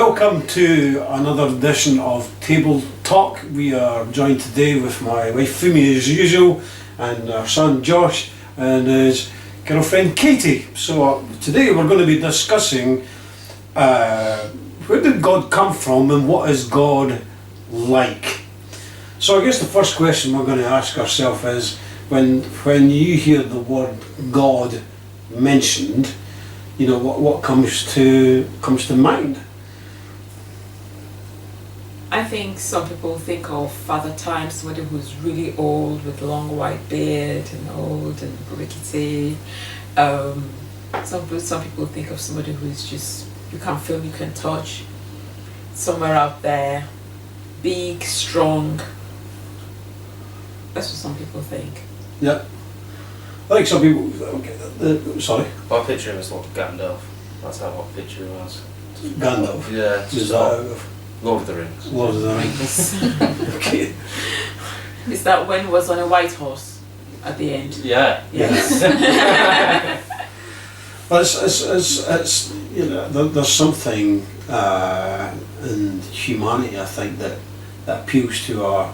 Welcome to another edition of Table Talk. We are joined today with my wife Fumi as usual, and our son Josh and his girlfriend Katie. So today we're going to be discussing where did God come from and what is God like? So I guess the first question we're going to ask ourselves is, when you hear the word God mentioned, you know, what comes to mind? I think some people think of Father Time, somebody who's really old with long white beard and old and rickety. Some people think of somebody who is just, you can feel, you can touch, somewhere out there, big, strong. That's what some people think. Yeah. I think some people. Sorry. I picture him as like Gandalf. That's how I picture him as. Gandalf. Yeah. Is that Lord of the Rings. Lord of the Rings. Okay. Is that when he was on a white horse at the end? Yeah. Yes. Well, it's you know, there's something in humanity, I think, that appeals to a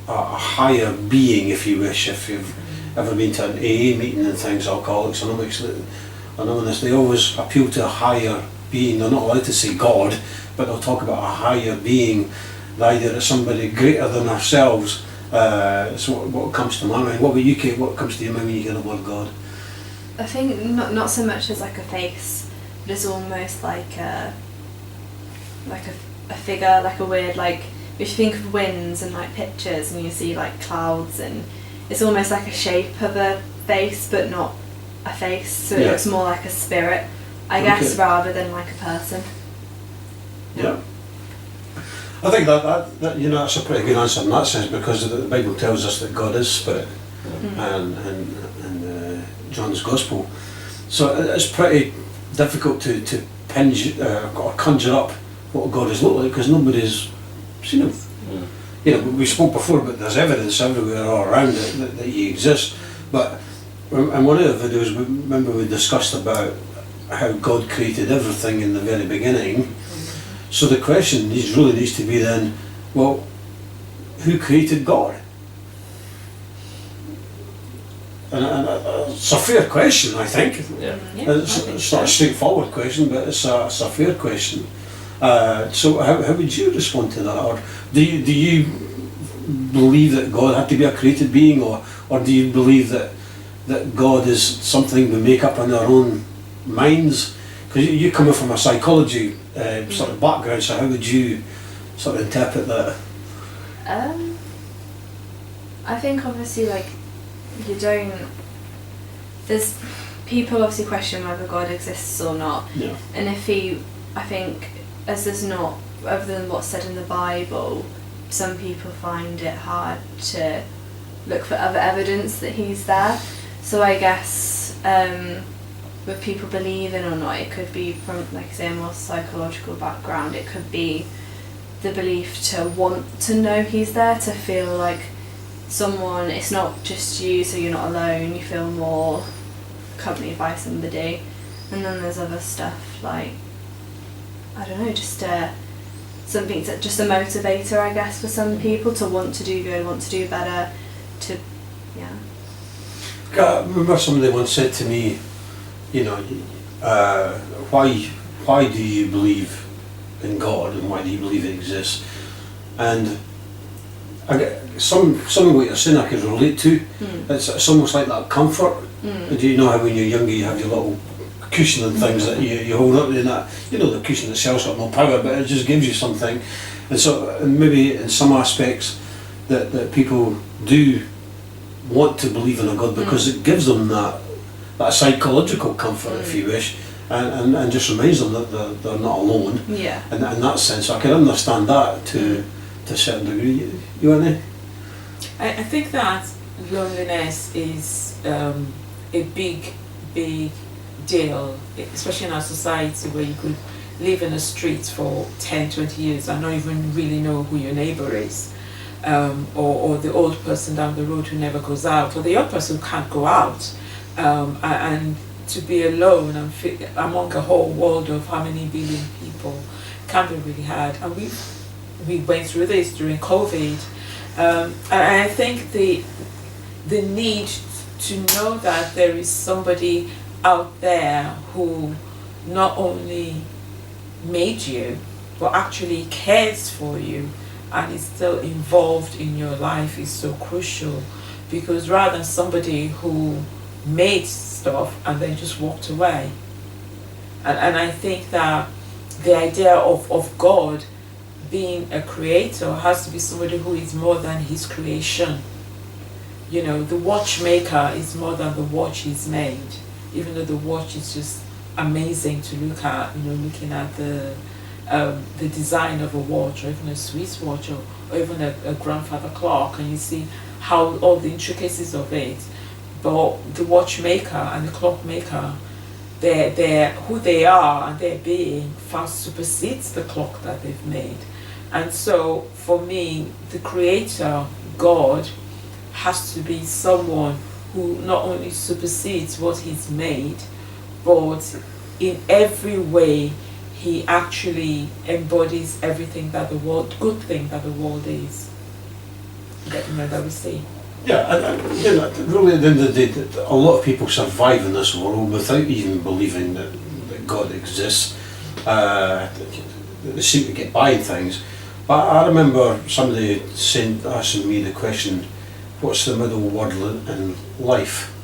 higher being, if you wish. If you've ever been to an AA meeting and things, Alcoholics Anonymous, they always appeal to a higher being. They're not allowed to say God, but they'll talk about a higher being, the idea that somebody greater than ourselves. It's what comes to my mind. What about you, Kate? What comes to your mind when you hear the word God? I think not so much as like a face, but it's almost like a figure, like a weird, like if you think of winds and like pictures and you see like clouds, and it's almost like a shape of a face but not a face, so it looks more like a spirit, I guess, rather than like a person. Yeah. I think that you know, that's a pretty good answer in that sense, because the Bible tells us that God is spirit, and John's Gospel. So it's pretty difficult to or conjure up what God has looked like, because nobody's seen him. You know, we spoke before, but there's evidence everywhere all around it that he exists. But in one of the videos, remember we discussed about how God created everything in the very beginning. So the question really needs to be then, well, who created God? And it's a fair question, I think. Yeah. It's not a straightforward question, but it's a fair question. So how would you respond to that? Or do you believe that God had to be a created being, or do you believe that God is something we make up in our own minds? Because you come from a psychology sort of background, so how would you sort of interpret that? I think obviously, like, there's people obviously question whether God exists or not. Yeah. And I think, as there's not, other than what's said in the Bible, some people find it hard to look for other evidence that he's there. So I guess with people believing or not, it could be from, like I say, a more psychological background. It could be the belief to want to know he's there, to feel like someone, it's not just you, so you're not alone, you feel more accompanied by somebody. And then there's other stuff like, I don't know, just something that just a motivator, I guess, for some people to want to do good, want to do better, I remember somebody once said to me, you know, why do you believe in God, and why do you believe it exists? And some of what you're saying I could relate to. It's almost like that comfort. Do you know how when you're younger you have your little cushion and things that you hold up, and that, you know, the cushion itself's got no power, but it just gives you something. And so maybe in some aspects that people do want to believe in a God, because it gives them that psychological comfort, if you wish, and just reminds them that they're not alone. Yeah. And in that sense, I can understand that to a certain degree. You want to? I think that loneliness is a big deal, especially in our society, where you could live in a street for 10, 20 years and not even really know who your neighbour is. Or the old person down the road who never goes out, or the young person who can't go out, and to be alone and among a whole world of how many billion people can be really hard. And we went through this during COVID. And I think the need to know that there is somebody out there who not only made you, but actually cares for you and is still involved in your life is so crucial. Because rather than somebody who made stuff and then just walked away. And I think that the idea of God being a creator has to be somebody who is more than his creation. You know, the watchmaker is more than the watch he's made, even though the watch is just amazing to look at, you know, looking at the design of a watch, or even a Swiss watch, or even a grandfather clock, and you see how all the intricacies of it. But the watchmaker and the clockmaker, they're who they are and their being far supersedes the clock that they've made. And so for me, the creator, God, has to be someone who not only supersedes what he's made, but in every way he actually embodies everything that the world, good thing that the world is. That we see. Yeah, and you know, really at the end of the day, a lot of people survive in this world without even believing that God exists. They seem to get by in things. But I remember somebody asking me the question, what's the middle word in life?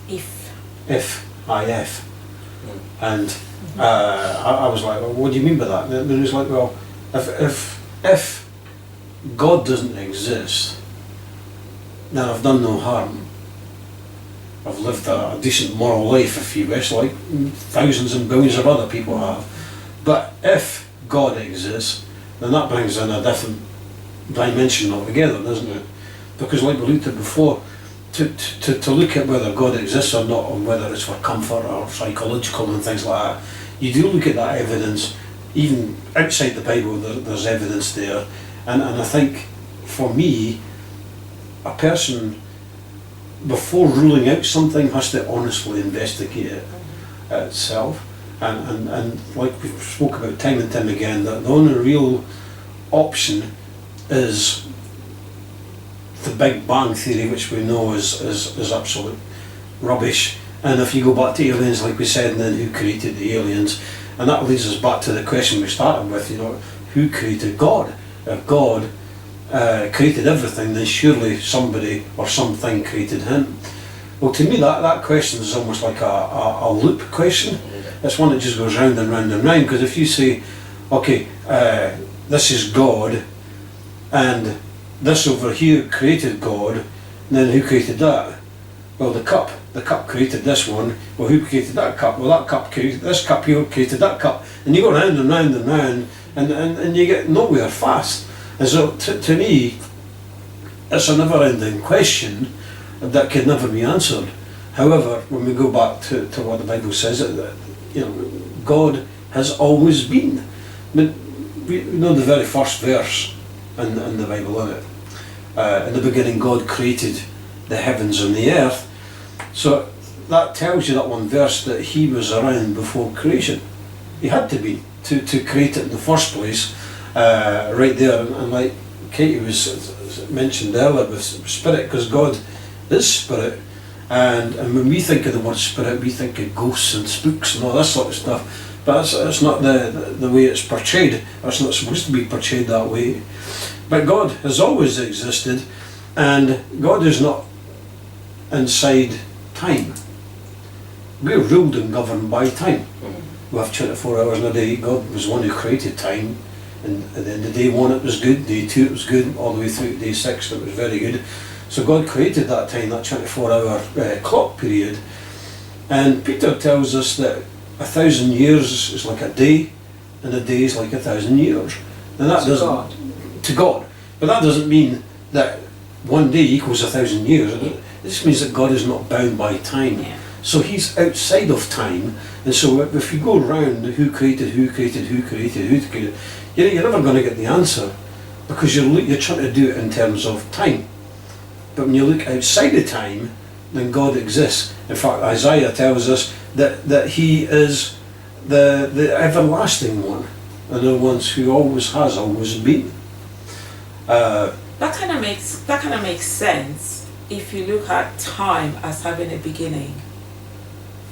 If. If. And I was like, well, what do you mean by that? And he was like, well, if God doesn't exist, then I've done no harm. I've lived a decent moral life, if you wish, like thousands and billions of other people have. But if God exists, then that brings in a different dimension altogether, doesn't it? Because like we looked at before, to look at whether God exists or not, or whether it's for comfort or psychological and things like that, you do look at that evidence, even outside the Bible there's evidence there. And I think, for me, a person, before ruling out something, has to honestly investigate it itself. And like we spoke about time and time again, that the only real option is the Big Bang Theory, which we know is absolute rubbish. And if you go back to aliens, like we said, and then who created the aliens? And that leads us back to the question we started with, you know, who created God? If God created everything, then surely somebody or something created him. Well, to me that question is almost like a loop question. It's one that just goes round and round and round, because if you say, okay, this is God, and this over here created God, then who created that? Well, the cup created this one. Well, who created that cup? Well, that cup created this cup here, created that cup. And you go round and round and round, and you get nowhere fast. And so to me, it's a never-ending question that can never be answered. However, when we go back to what the Bible says, that, you know, God has always been. I mean, we know the very first verse in the Bible, isn't it? In the beginning God created the heavens and the earth. So that tells you, that one verse, that he was around before creation. He had to be to create it in the first place, right there. And like Katie was mentioned earlier with spirit, because God is spirit. And when we think of the word spirit, we think of ghosts and spooks and all this sort of stuff. But it's not the way it's portrayed. It's not supposed to be portrayed that way. But God has always existed, and God is not inside time. We're ruled and governed by time. We have 24 hours in a day. God was one who created time, and at the end of day 1 it was good, day 2 it was good, all the way through to day 6 it was very good. So God created that time, that 24-hour clock period. And Peter tells us that 1,000 years is like a day, and a day is like 1,000 years. And that to God. But that doesn't mean that one day equals 1,000 years. It just means that God is not bound by time. Yeah. So he's outside of time. And so if you go around who created, you're never going to get the answer, because you're trying to do it in terms of time. But when you look outside of time, then God exists. In fact, Isaiah tells us that he is the everlasting one. and the ones who always has always been. That kind of makes sense if you look at time as having a beginning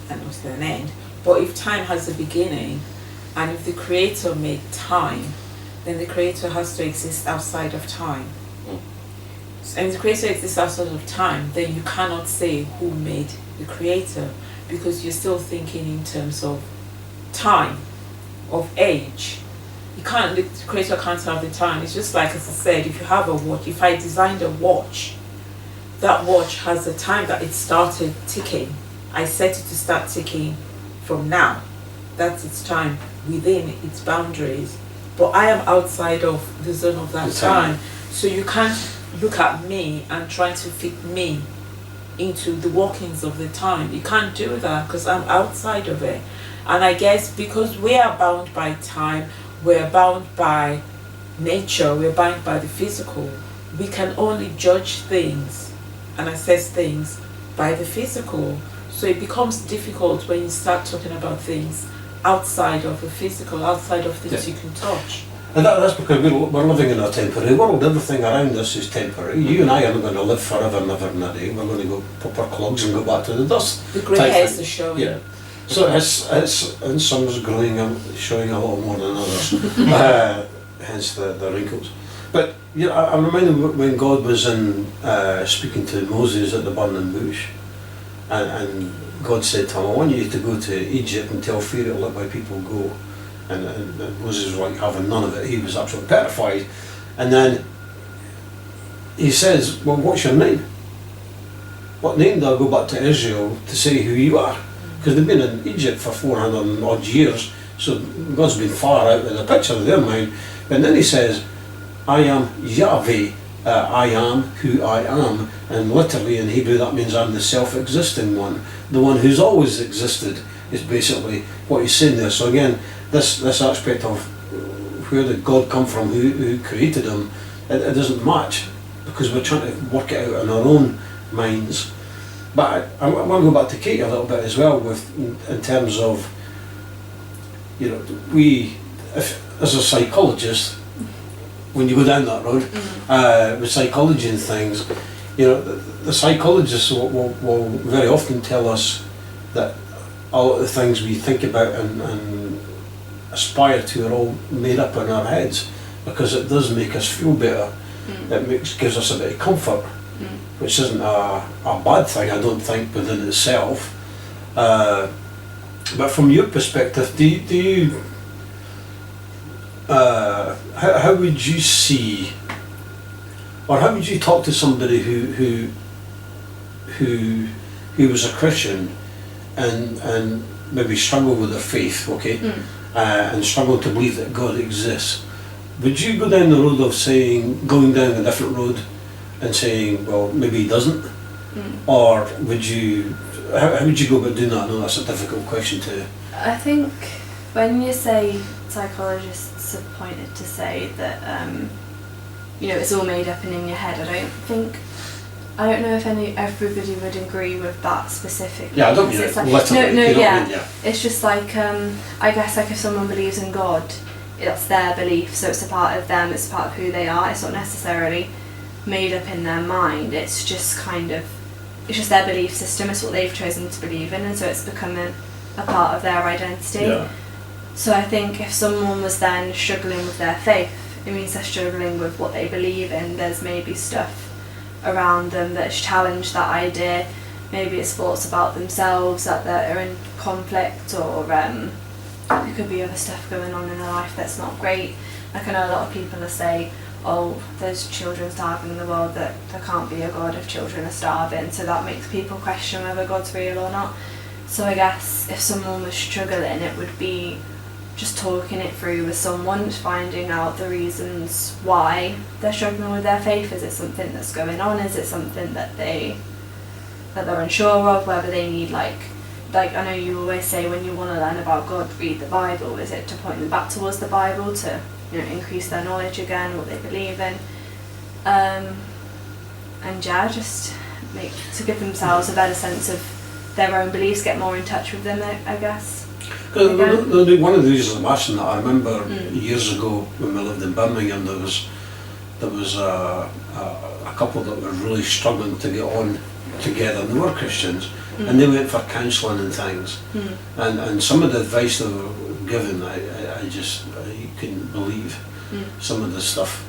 and also an end. But if time has a beginning, and if the creator made time, then the creator has to exist outside of time. And if the creator exists outside of time, then you cannot say who made the creator, because you're still thinking in terms of time, of age. The creator can't have the time. It's just like, as I said, if you have a watch, if I designed a watch, that watch has a time that it started ticking. I set it to start ticking from now. That's its time within its boundaries. But I am outside of the zone of that time. So you can't look at me and try to fit me into the workings of the time. You can't do that because I'm outside of it. And I guess because we are bound by time, we're bound by nature, we're bound by the physical, we can only judge things and assess things by the physical. So it becomes difficult when you start talking about things outside of the physical, outside of things you can touch. And that's because we're living in a temporary world. Everything around us is temporary. You and I are not going to live forever and ever and a day. We're going to go pop our clogs and go back to the dust. The grey hairs are showing. Yeah. So it's in some growing and showing a lot more than others. Hence the wrinkles. But I'm reminded when God was in speaking to Moses at the burning bush, and God said to him, I want you to go to Egypt and tell Pharaoh to let my people go. And Moses was like having none of it. He was absolutely petrified. And then he says, well, what's your name? What name do I go back to Israel to say who you are? Because they've been in Egypt for 400 and odd years, so God's been far out of the picture of their mind. And then he says, I am Yahweh, I am who I am. And literally in Hebrew that means I'm the self-existing one. The one who's always existed is basically what he's saying there. So again, this aspect of where did God come from, who created him, it doesn't match, because we're trying to work it out in our own minds. But I want to go back to Katie a little bit as well, in terms of, as a psychologist, when you go down that road, with psychology and things, the psychologists will very often tell us that all of the things we think about and aspire to are all made up in our heads, because it does make us feel better. It gives us a bit of comfort, which isn't a bad thing, I don't think, within itself. But from your perspective, do you how would you see, or how would you talk to somebody who was a Christian and maybe struggled with their faith, and struggled to believe that God exists? Would you go down the road of going down a different road and saying, well, maybe he doesn't? Or would you, how would you go about doing that? I know that's a difficult question to... I think when you say psychologists have pointed to say that, it's all made up and in your head, I don't know if everybody would agree with that specifically. Yeah, I don't mean it literally. It's just like, I guess like if someone believes in God, that's their belief, so it's a part of them, it's a part of who they are, it's not necessarily made up in their mind, it's just it's just their belief system, it's what they've chosen to believe in, and so it's becoming a part of their identity. Yeah. So I think if someone was then struggling with their faith, it means they're struggling with what they believe in. There's maybe stuff around them that's challenged that idea, maybe it's thoughts about themselves that are in conflict, or there could be other stuff going on in their life that's not great. Like I know a lot of people will say, oh, there's children starving in the world, that there can't be a God if children are starving, so that makes people question whether God's real or not. So I guess if someone was struggling, it would be just talking it through with someone, finding out the reasons why they're struggling with their faith. Is it something that's going on? Is it something that they're unsure of? Whether they need like I know you always say when you want to learn about God, read the Bible. Is it to point them back towards the Bible to increase their knowledge again, what they believe in, and just to give themselves a better sense of their own beliefs, get more in touch with them, I guess. One of the reasons I'm asking that, I remember years ago when we lived in Birmingham, there was a couple that were really struggling to get on together, and they were Christians, and they went for counselling and things, and some of the advice they were given, I couldn't believe some of the stuff.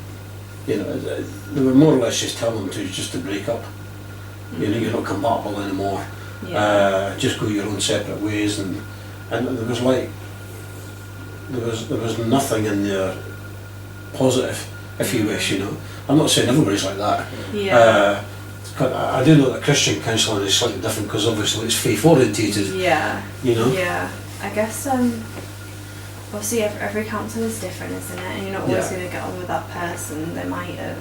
You know, they were more or less just telling them to break up. You know, you're not compatible anymore. Just go your own separate ways, and there was like there was nothing in there positive, if you wish. You know, I'm not saying everybody's like that. I do know that Christian counselling is slightly different because obviously it's faith orientated. You know. I guess obviously every counsellor is different, isn't it? And you're not always going to get on with that person. They might have.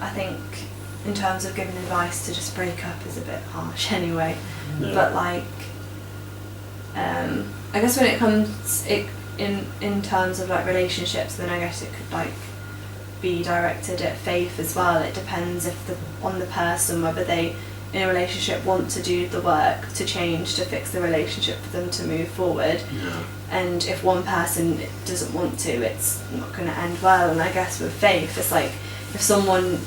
I think in terms of giving advice to just break up is a bit harsh anyway. But like, I guess when it comes in terms of like relationships, then I guess it could like be directed at faith as well. It depends on the person, whether they in a relationship want to do the work to change, to fix the relationship for them to move forward. And if one person doesn't want to, it's not going to end well. And I guess with faith, it's like if someone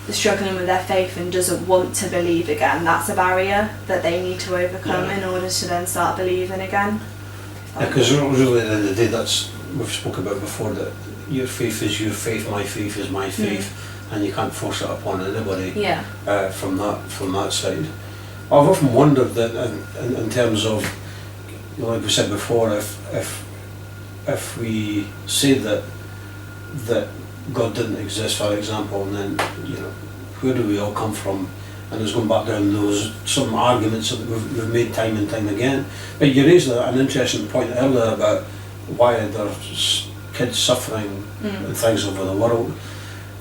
is struggling with their faith and doesn't want to believe again, that's a barrier that they need to overcome in order to then start believing again. Because really at the end of the day, that's we've spoken about before, that your faith is your faith, my faith is my faith, and you can't force it upon anybody from that side. I've often wondered that in terms of, you know, like we said before, if we say that God didn't exist, for example, and then, you know, where do we all come from? And it's going back down those some arguments that we've made time and time again. But you raised an interesting point earlier about why there's kids suffering and things over the world.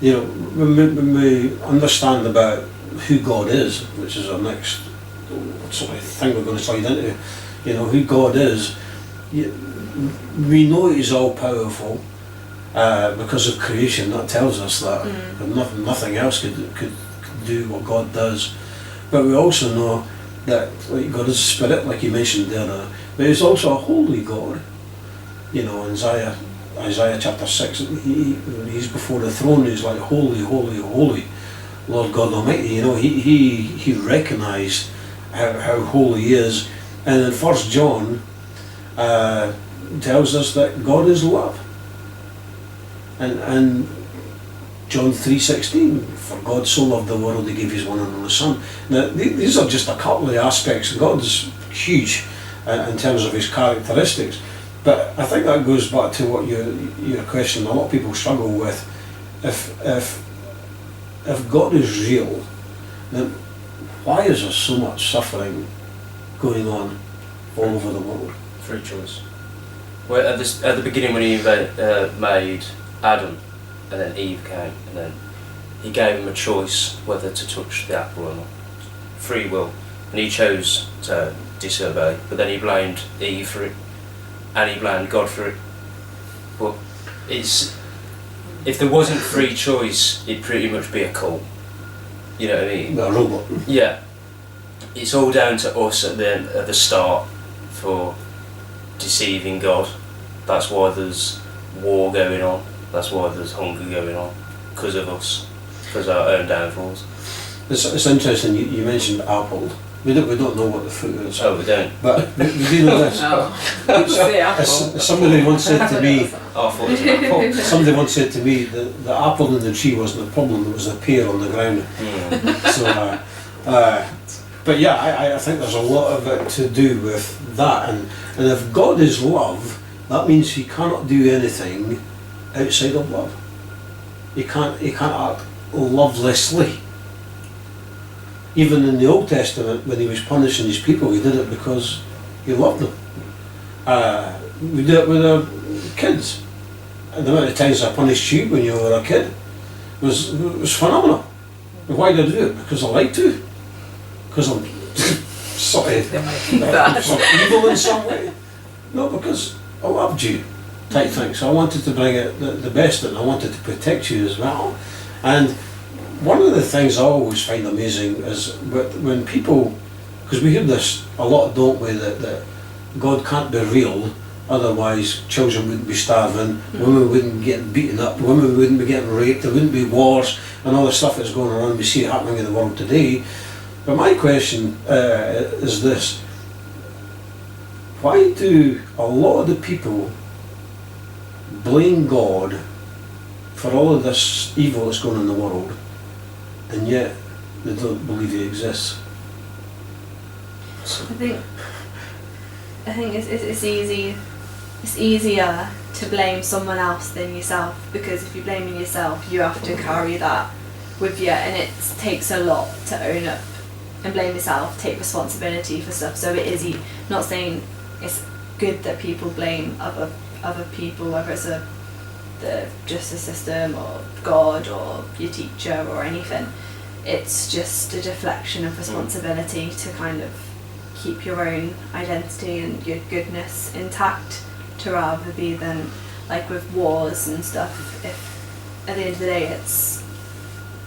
You know, when we understand about who God is, which is our next sort of thing we're going to slide into, you know, who God is, we know He's all powerful because of creation. That tells us that nothing else could do what God does. But we also know that, like, God is a spirit, like you mentioned there, but He's also a holy God. You know, in Isaiah chapter 6, He's before the throne. He's like, holy, holy, holy, Lord God Almighty. You know, he recognised how holy He is. And in 1 John tells us that God is love. And John 3:16, for God so loved the world He gave His one and only Son. Now these are just a couple of aspects. God is huge in terms of His characteristics, but I think that goes back to what your question. A lot of people struggle with. If God is real, then why is there so much suffering going on all over the world? Free choice. Well, at the beginning when He made Adam, and then Eve came, and then He gave him a choice whether to touch the apple or not. Free will. And he chose to disobey, but then he blamed Eve for it, and he blamed God for it. But if there wasn't free choice, it'd pretty much be a cult. You know what I mean? A robot. Yeah. It's all down to us at the start for deceiving God. That's why there's war going on. That's why there's hunger going on, because of us, because of our own downfalls. It's interesting, you mentioned apple. We don't know what the fruit is. Oh, we don't. But we do know this. Somebody once said to me, somebody once said to me that the apple in the tree wasn't the problem, it was the pear on the ground. So, but yeah, I think there's a lot of it to do with that. And if God is love, that means He cannot do anything outside of love. He can't act lovelessly. Even in the Old Testament, when He was punishing His people, He did it because He loved them. We do it with our kids. And the amount of times I punished you when you were a kid was phenomenal. And why did I do it? Because I like to. Because I'm sort of evil in some way. No, because I loved you, type thing. So I wanted to bring it the best in. I wanted to protect you as well. And one of the things I always find amazing is when people, because we hear this a lot, don't we, that God can't be real, otherwise children wouldn't be starving, women wouldn't be getting beaten up, women wouldn't be getting raped, there wouldn't be wars and all the stuff that's going on we see happening in the world today. But my question is this: why do a lot of the people blame God for all of this evil that's going on in the world, and yet they don't believe He exists? I think it's easy. It's easier to blame someone else than yourself, because if you're blaming yourself, you have to carry that with you, and it takes a lot to own up and blame yourself, take responsibility for stuff. So it is not saying it's good that people blame other people, whether it's the justice system or God or your teacher or anything. It's just a deflection of responsibility to kind of keep your own identity and your goodness intact, to rather be than like with wars and stuff. If at the end of the day it's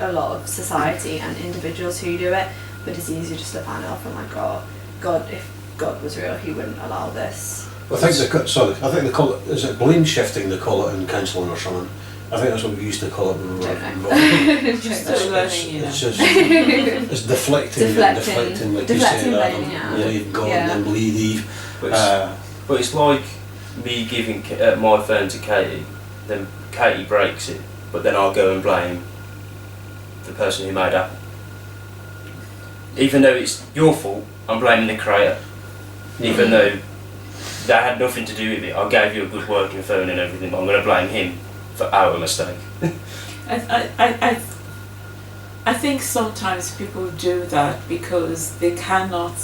a lot of society and individuals who do it, but it's easier just to pan it off and like, oh, God, if God was real, He wouldn't allow this. I think they call it, is it blame shifting they call it in counselling or something? I think that's what we used to call it when we were involved. Still learning, you know. It's just it's deflecting, like you say, blaming, yeah. believe God and then believe Eve. But it's like me giving my phone to Katie, then Katie breaks it, but then I'll go and blame the person who made Apple. Even though it's your fault, I'm blaming the creator. Even though that had nothing to do with it, I gave you a good working phone and everything, but I'm going to blame him for our mistake. I think sometimes people do that because they cannot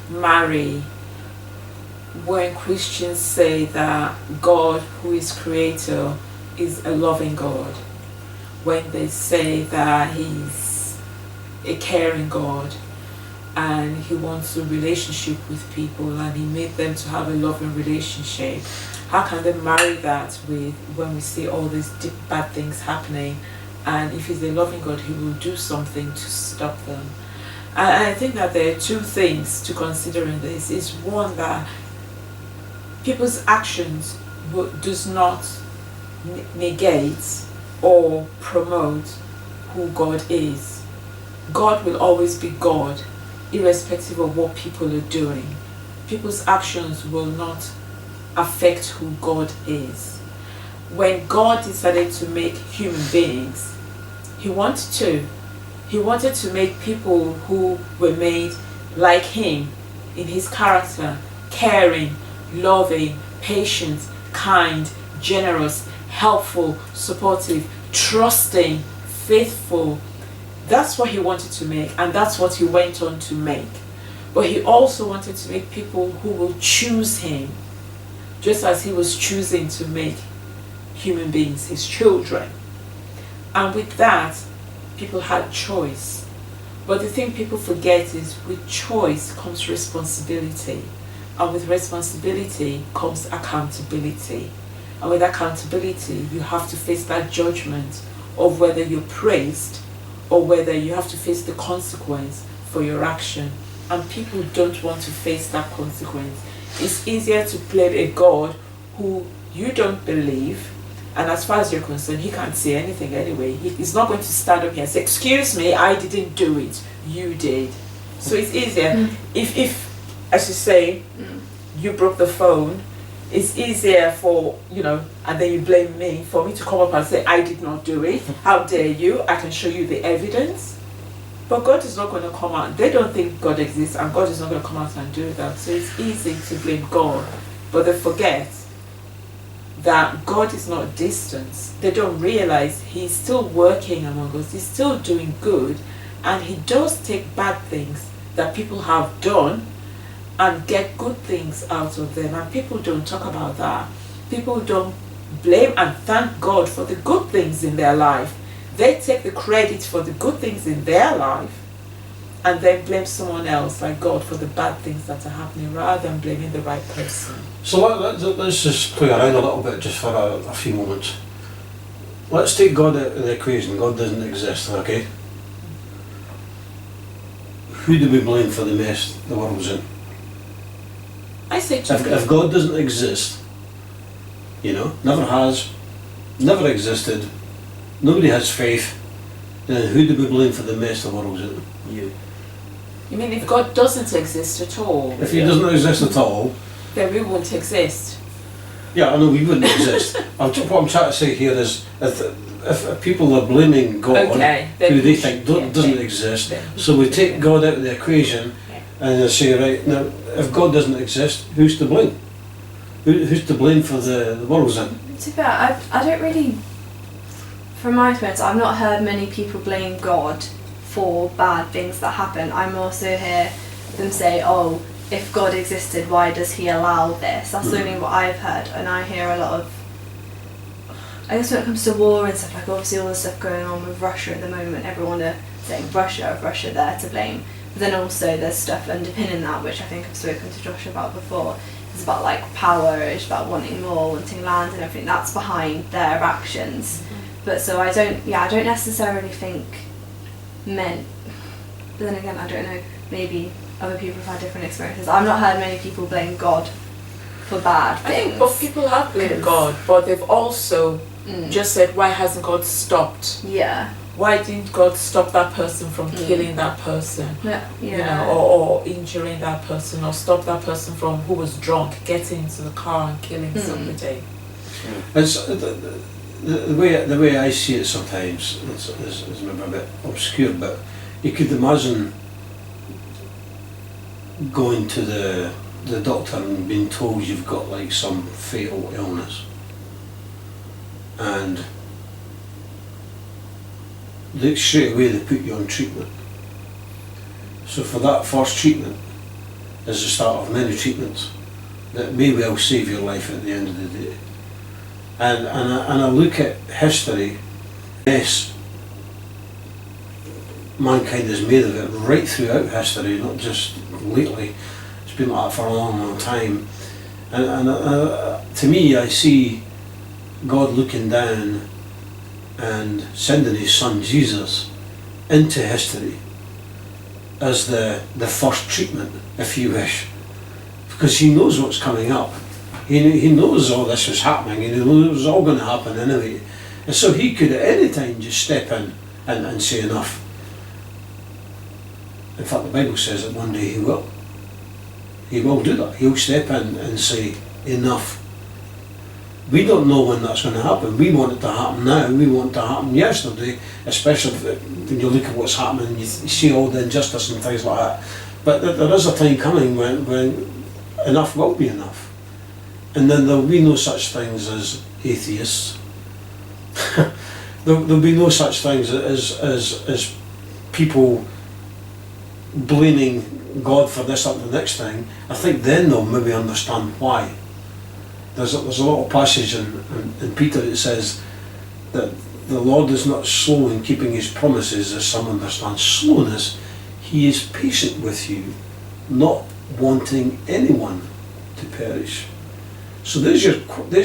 marry when Christians say that God, who is creator, is a loving God. When they say that He's a caring God and He wants a relationship with people and He made them to have a loving relationship, how can they marry that with when we see all these deep bad things happening, and if He's a loving God, He will do something to stop them? And I think that there are two things to consider in this. Is one, that people's actions does not negate or promote who God is. God will always be God, irrespective of what people are doing. People's actions will not affect who God is. When God decided to make human beings, He wanted to make people who were made like Him in His character, caring, loving, patient, kind, generous, helpful, supportive, trusting, faithful. That's what He wanted to make, and that's what He went on to make. But He also wanted to make people who will choose Him, just as He was choosing to make human beings His children. And with that, people had choice. But the thing people forget is, with choice comes responsibility. And with responsibility comes accountability. And with accountability, you have to face that judgment of whether you're praised or whether you have to face the consequence for your action. And people don't want to face that consequence. It's easier to blame a God who you don't believe, and as far as you're concerned, He can't say anything anyway. He's not going to stand up here and say, excuse me, I didn't do it, you did. So it's easier. If as you say, you broke the phone, it's easier for, and then you blame me, for me to come up and say, I did not do it. How dare you? I can show you the evidence. But God is not going to come out. They don't think God exists, and God is not going to come out and do that. So it's easy to blame God. But they forget that God is not distant. They don't realize He's still working among us. He's still doing good. And He does take bad things that people have done and get good things out of them. And people don't talk about that. People don't blame and thank God for the good things in their life. They take the credit for the good things in their life and then blame someone else, like God, for the bad things that are happening, rather than blaming the right person. So let's just play around a little bit just for a few moments. Let's take God out of the equation. God doesn't exist, okay? Who do we blame for the mess the world's in? I say to If God doesn't exist, you know, never has, never existed, nobody has faith, then who do we blame for the mess the world's in? You. You mean if God doesn't exist at all, If He doesn't exist at all, then we won't exist. yeah, I know we wouldn't exist. What I'm trying to say here is, if people are blaming God, Okay, then who they we think should- doesn't yeah, exist, then so we take God out of the equation, Yeah. and they say, right, now, if God doesn't exist, who's to blame? Who's to blame for the world's in? To be fair, I don't really, from my experience, I've not heard many people blame God for bad things that happen. I'm also hear them say, oh, if God existed, why does He allow this? That's only what I've heard, and I hear a lot of, I guess when it comes to war and stuff, like obviously all the stuff going on with Russia at the moment, everyone are saying Russia there to blame. But then also there's stuff underpinning that, which I think I've spoken to Josh about before. It's about like power, it's about wanting more, wanting land and everything. That's behind their actions. But so I don't necessarily think men. But then again, I don't know. Maybe other people have had different experiences. I've not heard many people blame God for bad I things. think both people have blamed God, but they've also just said, why hasn't God stopped? Yeah. Why didn't God stop that person from killing that person? Yeah. You know, or injuring that person, or stop that person from who was drunk getting into the car and killing somebody. It's the way I see it sometimes is maybe a bit obscure, but you could imagine going to the doctor and being told you've got like some fatal illness, and they straight away they put you on treatment. So for that first treatment is the start of many treatments that may well save your life at the end of the day. And I look at history, yes, mankind has made of it right throughout history, not just lately. It's been like that for a long, long time. And to me, I see God looking down and sending His Son Jesus into history as the first treatment, if you wish, because He knows what's coming up. He knows all this was happening, and He knows it was all going to happen anyway. And so He could at any time just step in and say enough. In fact, the Bible says that one day He will. He will do that. He'll step in and say enough. We don't know when that's going to happen. We want it to happen now. We want it to happen yesterday, especially when you look at what's happening, you see all the injustice and things like that. But there is a time coming when enough will be enough. And then there'll be no such things as atheists. there'll be no such things as people blaming God for this or the next thing. I think then they'll maybe understand why. There's a little passage in Peter that says that the Lord is not slow in keeping His promises, as some understand slowness. He is patient with you, not wanting anyone to perish. So there's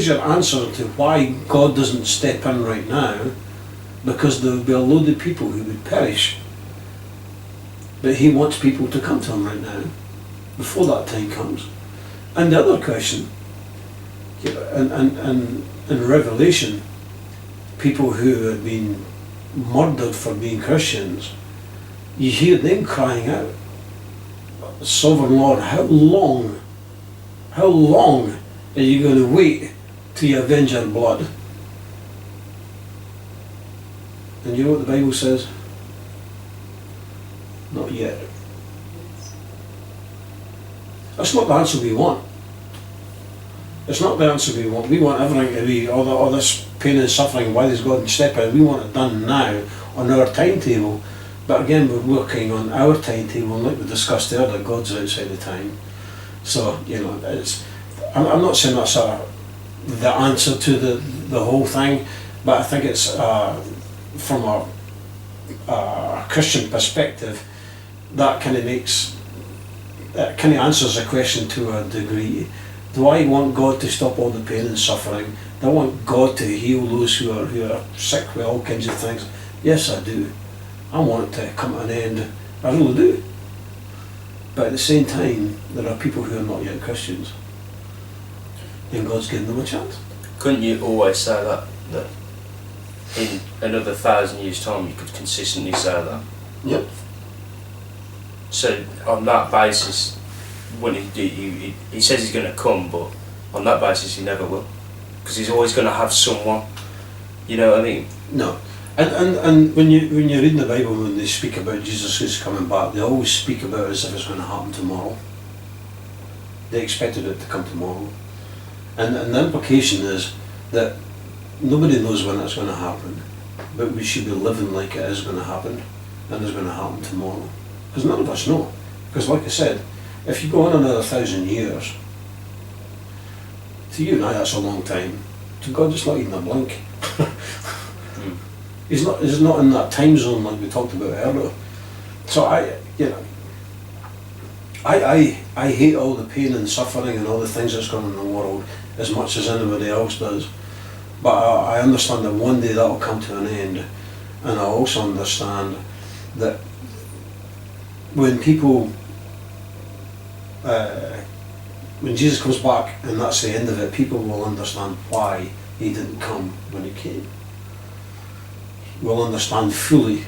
your answer to why God doesn't step in right now, because there would be a load of people who would perish. But He wants people to come to Him right now, before that time comes. And the other question, in Revelation, people who had been murdered for being Christians, you hear them crying out, Sovereign Lord, how long are you going to wait till you avenge our blood? And you know what the Bible says? Not yet. That's not the answer we want. It's not the answer we want. We want everything to be, all this pain and suffering, why does God step in? We want it done now, on our timetable. But again, we're working on our timetable, and like we discussed earlier, God's outside the time. So, I'm not saying that's the answer to the whole thing, but I think it's from a Christian perspective, that kind of answers the question to a degree. Do I want God to stop all the pain and suffering? Do I want God to heal those who are sick with all kinds of things? Yes, I do. I want it to come to an end. I really do. But at the same time, there are people who are not yet Christians, and God's given them a chance. Couldn't you always say that in another 1,000 years' time you could consistently say that? Yep. So on that basis, when he says he's going to come, but on that basis he never will, because he's always going to have someone. You know what I mean? No. And when you read in the Bible, when they speak about Jesus is coming back, they always speak about it as if it's going to happen tomorrow. They expected it to come tomorrow. And the implication is that nobody knows when it's going to happen, but we should be living like it is going to happen, and it's going to happen tomorrow. Because none of us know. Because like I said, if you go on another 1,000 years, to you and I that's a long time. To God it's not even a blink. He's not in that time zone like we talked about earlier. So I hate all the pain and suffering and all the things that's going on in the world as much as anybody else does. But I understand that one day that will come to an end, and I also understand that when people, when Jesus comes back and that's the end of it, people will understand why he didn't come when he came. We'll understand fully,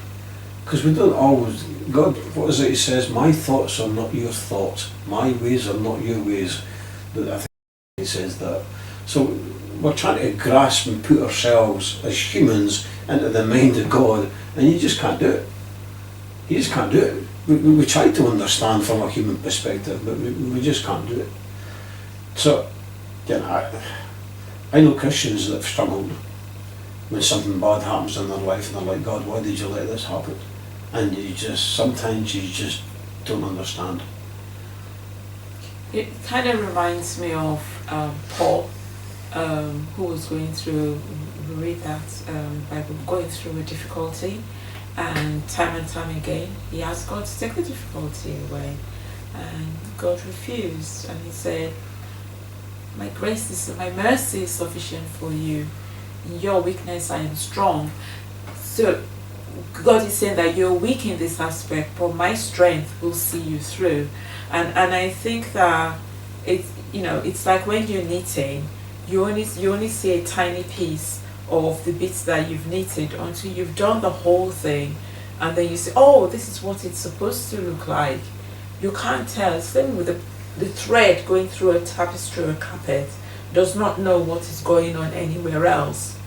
because we don't always, God, what is it he says, my thoughts are not your thoughts, my ways are not your ways. But I think he says that. So we're trying to grasp and put ourselves as humans into the mind of God, and you just can't do it. You just can't do it. We try to understand from a human perspective, but we just can't do it. So, I know Christians that have struggled when something bad happens in their life and they're like, God, why did you let this happen? And sometimes you just don't understand. It kind of reminds me of Paul, who was going through, we read that Bible, going through a difficulty, and time again he asked God to take the difficulty away, and God refused, and he said, my mercy is sufficient for you. In your weakness I am strong. So God is saying that you're weak in this aspect, but my strength will see you through. And I think that it's like when you're knitting, you only see a tiny piece of the bits that you've knitted until you've done the whole thing, and then you say, oh, this is what it's supposed to look like. You can't tell. Same with the thread going through a tapestry or a carpet does not know what is going on anywhere else.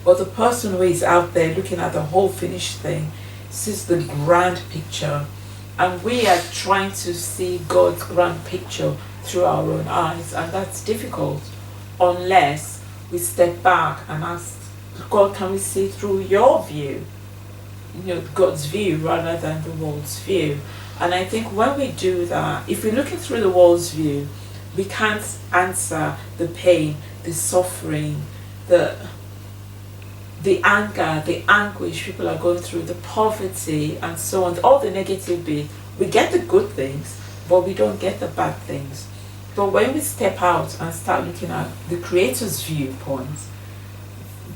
But the person who is out there looking at the whole finished thing sees the grand picture. And we are trying to see God's grand picture through our own eyes, and that's difficult unless we step back and ask God, can we see through your view? God's view rather than the world's view. And I think when we do that, if we're looking through the world's view, we can't answer the pain, the suffering, the anger, the anguish people are going through, the poverty and so on, all the negative bit. We get the good things, but we don't get the bad things. But when we step out and start looking at the Creator's viewpoint,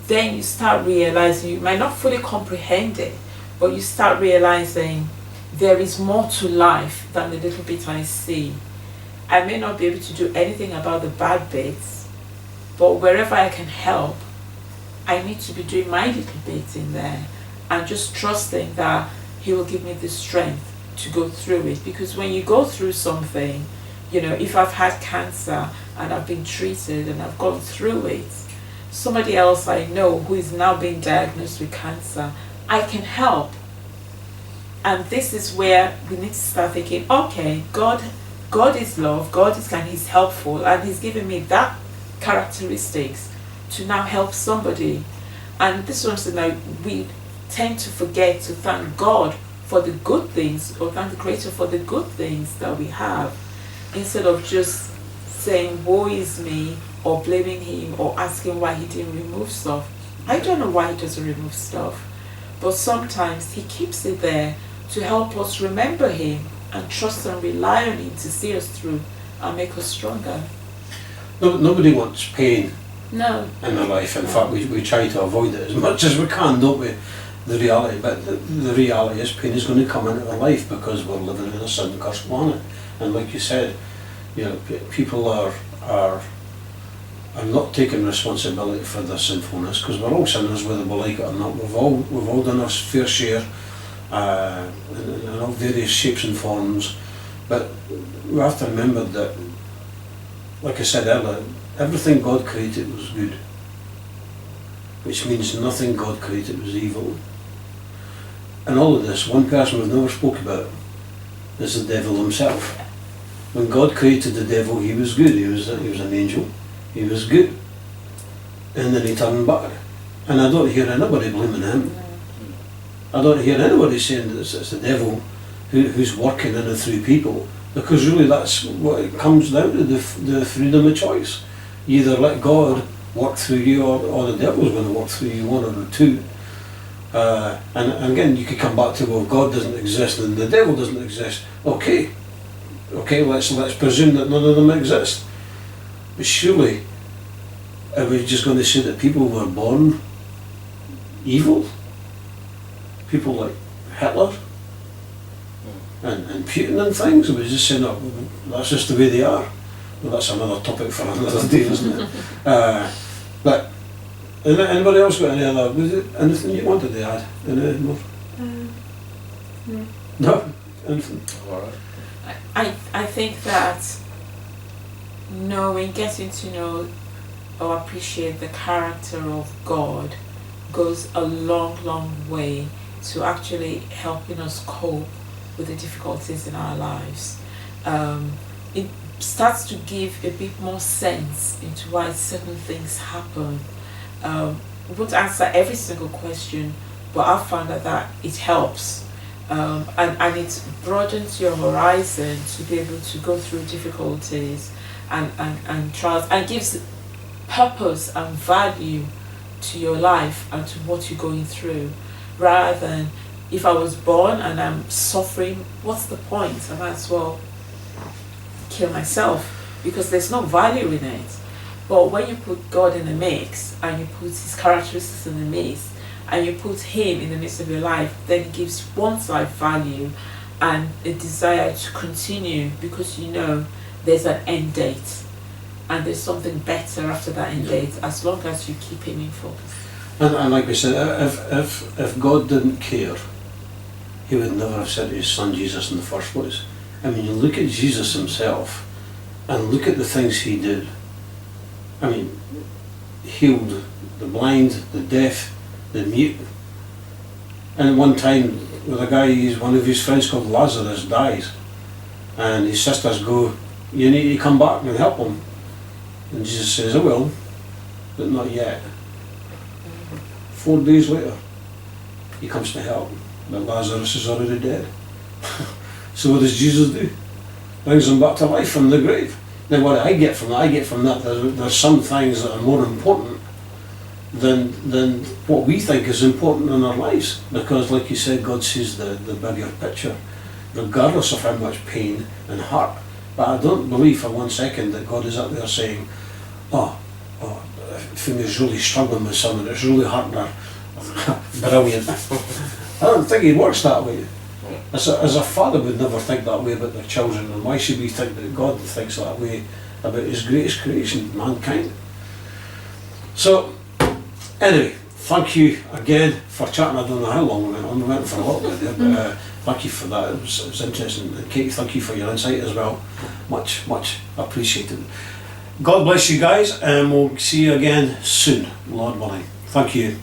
then you start realizing, you might not fully comprehend it, but you start realizing there is more to life than the little bit I see. I may not be able to do anything about the bad bits, but wherever I can help, I need to be doing my little bit in there and just trusting that he will give me the strength to go through it. Because when you go through something, if I've had cancer and I've been treated and I've gone through it, somebody else I know who is now being diagnosed with cancer, I can help. And this is where we need to start thinking, okay, God is love, God is kind, he's helpful, and he's given me that characteristics to now help somebody. And this is something that we tend to forget to thank God for the good things, or thank the Creator for the good things that we have, instead of just saying woe is me, or blaming him, or asking why he didn't remove stuff. I don't know why he doesn't remove stuff, but sometimes he keeps it there to help us remember him and trust and rely on him to see us through and make us stronger. Nobody wants pain. No. In their life. In fact, we try to avoid it as much as we can, don't we? The reality, but the reality is pain is going to come into our life because we're living in a sin-cursed planet, And like you said, you know, people are not taking responsibility for their sinfulness, because we're all sinners whether we like it or not. We've all done our fair share in all various shapes and forms, but we have to remember that, like I said earlier, everything God created was good, which means nothing God created was evil. And all of this, one person we've never spoke about is the devil himself. When God created the devil, he was good. He was an angel. He was good. And then he turned back. And I don't hear anybody blaming him. I don't hear anybody saying that it's the devil who's working in and through people, because really that's what it comes down to, the freedom of choice. You either let God work through you, or the devil's going to work through you, one or the two. And again, you could come back to, well, God doesn't exist and the devil doesn't exist. Okay, let's presume that none of them exist. But surely, are we just going to say that people were born evil? People like Hitler and Putin and things? Are we just saying, oh, that's just the way they are? Well, that's another topic for another day, isn't it? But anybody else got anything you wanted to add? Any more? No. No? Anything? All right. I think that getting to know or appreciate the character of God goes a long, long way to actually helping us cope with the difficulties in our lives. It starts to give a bit more sense into why certain things happen. We won't answer every single question, but I've found that it helps. And it broadens your horizon to be able to go through difficulties and trials, and gives purpose and value to your life and to what you're going through, rather than, if I was born and I'm suffering, what's the point? I might as well kill myself, because there's no value in it. But when you put God in the mix, and you put his characteristics in the mix, and you put him in the midst of your life, then it gives one's life value and a desire to continue, because you know there's an end date and there's something better after that end date, as long as you keep him in focus. And like we said, if God didn't care, he would never have sent his son Jesus in the first place. I mean, you look at Jesus himself and look at the things he did. I mean, healed the blind, the deaf, the mute. And one time, with a guy, one of his friends called Lazarus dies, and his sisters go, you need to come back and help him. And Jesus says, I will, but not yet. 4 days later, he comes to help, but Lazarus is already dead. So what does Jesus do? Brings him back to life from the grave. Now what I get from that? I get from that there's some things that are more important than what we think is important in our lives. Because like you said, God sees the bigger picture, regardless of how much pain and hurt. But I don't believe for 1 second that God is up there saying, oh, Funmi's really struggling with something, it's really hurting her. Brilliant. I don't think he works that way. As a father would never think that way about their children, and why should we think that God thinks that way about his greatest creation, mankind? So, anyway, thank you again for chatting. I don't know how long we went on. We went for a little bit there, but thank you for that. It was interesting. And Kate, thank you for your insight as well. Much appreciated. God bless you guys, and we'll see you again soon, Lord willing. Thank you.